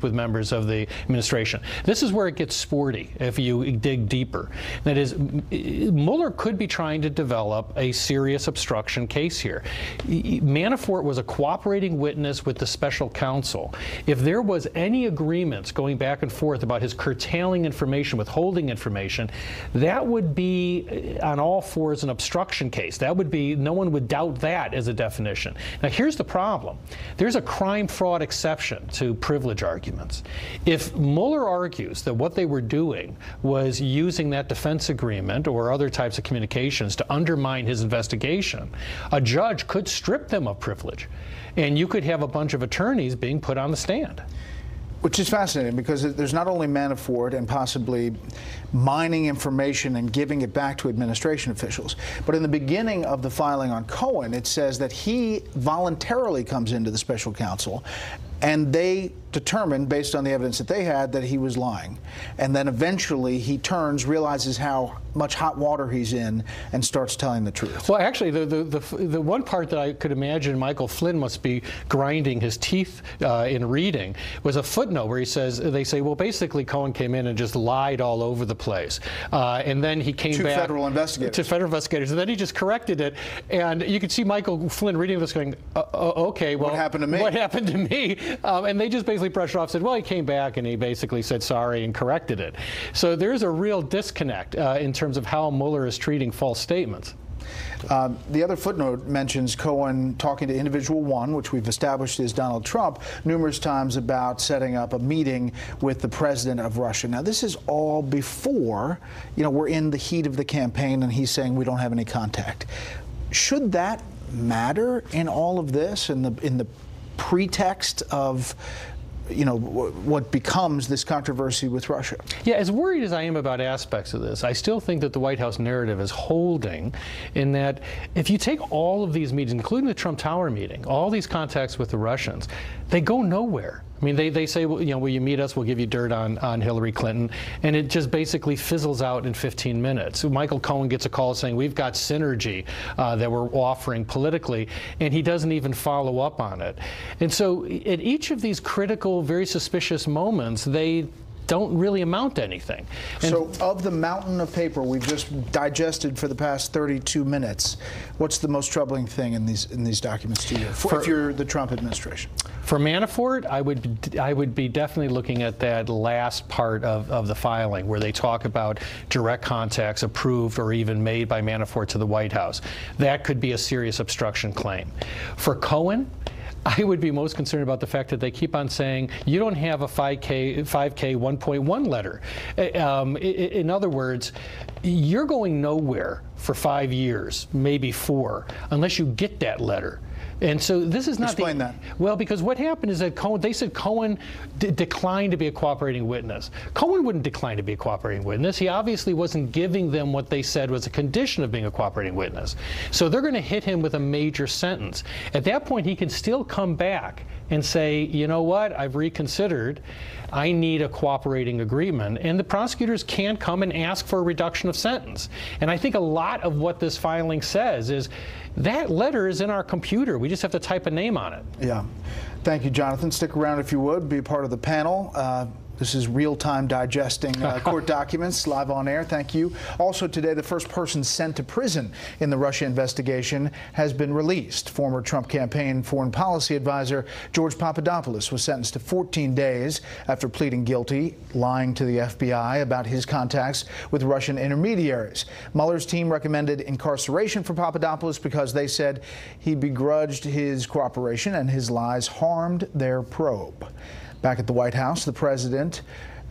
with members of the administration. This is where it gets sporty if you dig deeper. That is, Mueller could be trying to develop a serious obstruction case here. Manafort was a cooperating witness with the special counsel. If there was any agreements going back and forth about his curtailing information, withholding information, that would be on all fours an obstruction case. That would be, no one would doubt that as a definition. Now here's the problem. There's a crime fraud exception to privilege arguments. If Mueller argues that what they were doing was using that defense agreement or other types of communications to undermine his investigation, a judge could strip them of privilege, and you could have a bunch of attorneys being put on the stand. Which is fascinating, because there's not only Manafort and possibly mining information and giving it back to administration officials, but in the beginning of the filing on Cohen, it says that he voluntarily comes into the special counsel, and they determined, based on the evidence that they had, that he was lying. And then eventually he turns, realizes how much hot water he's in, and starts telling the truth. Well, actually, the one part that I could imagine Michael Flynn must be grinding his teeth in reading was a footnote where he says, they say, well, basically Cohen came in and just lied all over the place. And then he came back to federal investigators, and then he just corrected it. And you could see Michael Flynn reading this going, okay, well, what happened to me? What happened to me? And they just basically brushed it off, said, well, he came back and he basically said sorry and corrected it. So there's a real disconnect in terms of how Mueller is treating false statements. The other footnote mentions Cohen talking to individual one, which we've established is Donald Trump, numerous times about setting up a meeting with the president of Russia. Now, this is all before, we're in the heat of the campaign, and he's saying we don't have any contact. Should that matter in all of this, in the pretext of what becomes this controversy with Russia? Yeah, as worried as I am about aspects of this, I still think that the White House narrative is holding, in that if you take all of these meetings, including the Trump Tower meeting, all these contacts with the Russians, they go nowhere. I mean, they say, well, will you meet us? We'll give you dirt on Hillary Clinton. And it just basically fizzles out in 15 minutes. Michael Cohen gets a call saying, we've got synergy that we're offering politically, and he doesn't even follow up on it. And so at each of these critical, very suspicious moments, they don't really amount to anything. And so of the mountain of paper we've just digested for the past 32 minutes, what's the most troubling thing in these documents to you, if you're the Trump administration? For Manafort, I would be definitely looking at that last part of the filing where they talk about direct contacts approved or even made by Manafort to the White House. That could be a serious obstruction claim. For Cohen, I would be most concerned about the fact that they keep on saying you don't have a 5K 1.1 letter. In other words, you're going nowhere for 5 years, maybe 4, unless you get that letter. And so this is not Explain that. Well, because what happened is that they said Cohen declined to be a cooperating witness. Cohen wouldn't decline to be a cooperating witness. He obviously wasn't giving them what they said was a condition of being a cooperating witness. So they're going to hit him with a major sentence. At that point, he can still come back and say, you know what, I've reconsidered. I need a cooperating agreement. And the prosecutors can come and ask for a reduction of sentence. And I think a lot of what this filing says is that letter is in our computer. We just have to type a name on it. Yeah. Thank you, Jonathan. Stick around if you would. Be a part of the panel. This is real-time digesting court documents live on air. Thank you. Also today, the first person sent to prison in the Russia investigation has been released. Former Trump campaign foreign policy advisor George Papadopoulos was sentenced to 14 days after pleading guilty, lying to the FBI about his contacts with Russian intermediaries. Mueller's team recommended incarceration for Papadopoulos because they said he begrudged his cooperation and his lies harmed their probe. Back at the White House, the president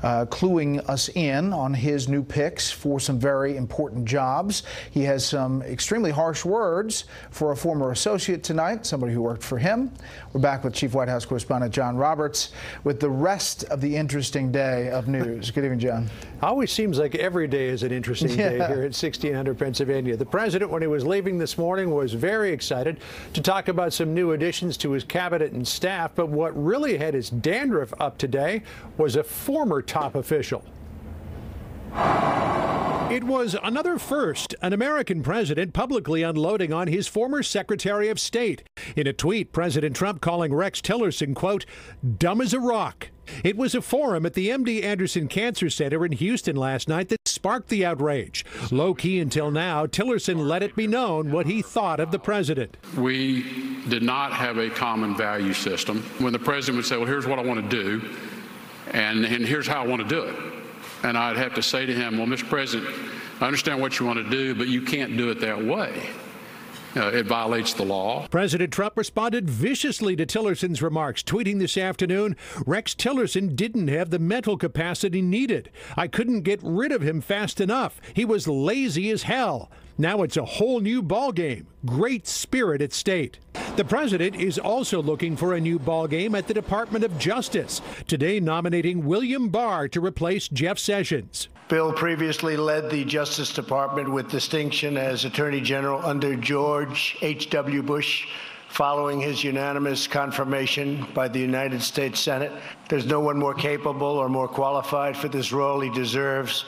cluing us in on his new picks for some very important jobs. He has some extremely harsh words for a former associate tonight, somebody who worked for him. We're back with Chief White House correspondent John Roberts with the rest of the interesting day of news. Good evening, John. Always seems like every day is an interesting day here at 1600 Pennsylvania. The president, when he was leaving this morning, was very excited to talk about some new additions to his cabinet and staff. But what really had his dandruff up today was a former top official. It was another first, an American president publicly unloading on his former Secretary of State. In a tweet, President Trump calling Rex Tillerson, quote, dumb as a rock. It was a forum at the MD Anderson Cancer Center in Houston last night that sparked the outrage. Low-key until now, Tillerson let it be known what he thought of the president. We did not have a common value system. When the president would say, well, here's what I want to do, and here's how I want to do it. And I'd have to say to him, well, Mr. President, I understand what you want to do, but you can't do it that way. It violates the law. President Trump responded viciously to Tillerson's remarks, tweeting this afternoon, Rex Tillerson didn't have the mental capacity needed. I couldn't get rid of him fast enough. He was lazy as hell. Now it's a whole new ballgame. Great spirit at stake. The president is also looking for a new ballgame at the Department of Justice, today nominating William Barr to replace Jeff Sessions. Bill previously led the Justice Department with distinction as Attorney General under George H.W. Bush, following his unanimous confirmation by the United States Senate. There's no one more capable or more qualified for this role. He deserves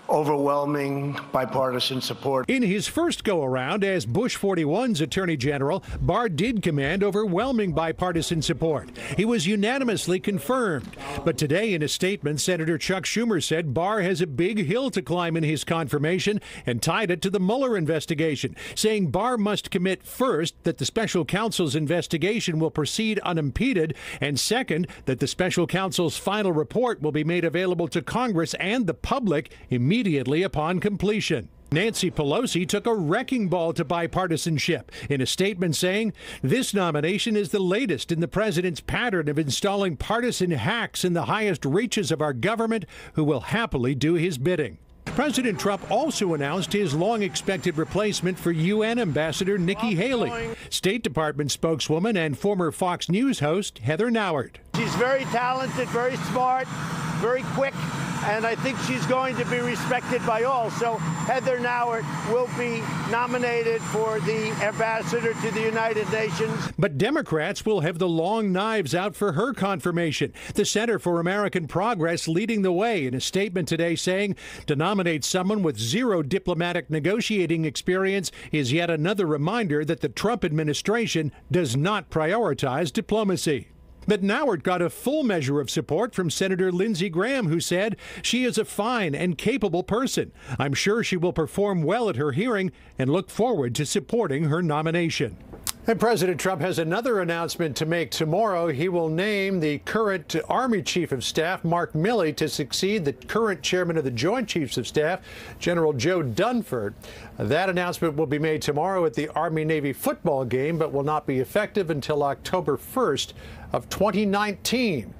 overwhelming bipartisan support. In his first go-around as Bush 41's Attorney General, Barr did command overwhelming bipartisan support. He was unanimously confirmed. But today in a statement, Senator Chuck Schumer said Barr has a big hill to climb in his confirmation and tied it to the Mueller investigation, saying Barr must commit first that the special counsel's investigation will proceed unimpeded, and second, that the special counsel's final report will be made available to Congress and the public immediately upon completion. Nancy Pelosi took a wrecking ball to bipartisanship in a statement saying, this nomination is the latest in the president's pattern of installing partisan hacks in the highest reaches of our government who will happily do his bidding. President Trump also announced his long-expected replacement for UN Ambassador Nikki Haley, State Department spokeswoman and former Fox News host Heather Nauert. She's very talented, very smart, very quick, and I think she's going to be respected by all. So Heather Nauert will be nominated for the ambassador to the United Nations. But Democrats will have the long knives out for her confirmation. The Center for American Progress leading the way in a statement today saying to nominate someone with zero diplomatic negotiating experience is yet another reminder that the Trump administration does not prioritize diplomacy. But Nauert got a full measure of support from Senator Lindsey Graham, who said she is a fine and capable person. I'm sure she will perform well at her hearing and look forward to supporting her nomination. And President Trump has another announcement to make tomorrow. He will name the current Army Chief of Staff, Mark Milley, to succeed the current chairman of the Joint Chiefs of Staff, General Joe Dunford. That announcement will be made tomorrow at the Army-Navy football game, but will not be effective until October 1st of 2019.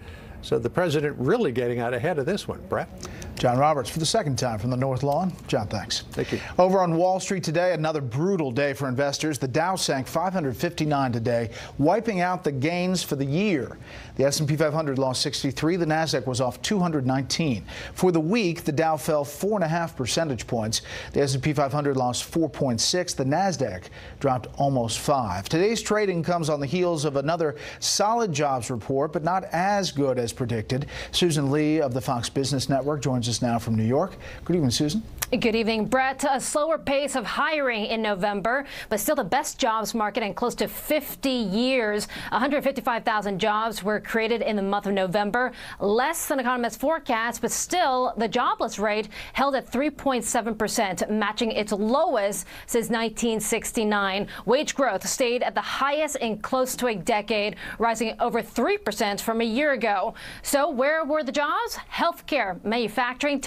So the president really getting out ahead of this one, Brett. John Roberts for the second time from the North Lawn. John, thanks. Thank you. Over on Wall Street today, another brutal day for investors. The Dow sank 559 today, wiping out the gains for the year. The S&P 500 lost 63. The Nasdaq was off 219. For the week, the Dow fell 4.5 percentage points. The S&P 500 lost 4.6. The Nasdaq dropped almost 5. Today's trading comes on the heels of another solid jobs report, but not as good as predicted. Susan Lee of the Fox Business Network joins us now from New York. Good evening, Susan. Good evening, Brett. A slower pace of hiring in November, but still the best jobs market in close to 50 years. 155,000 jobs were created in the month of November, less than economists forecast, but still the jobless rate held at 3.7%, matching its lowest since 1969. Wage growth stayed at the highest in close to a decade, rising over 3% from a year ago. So where were the jobs? Healthcare, manufacturing,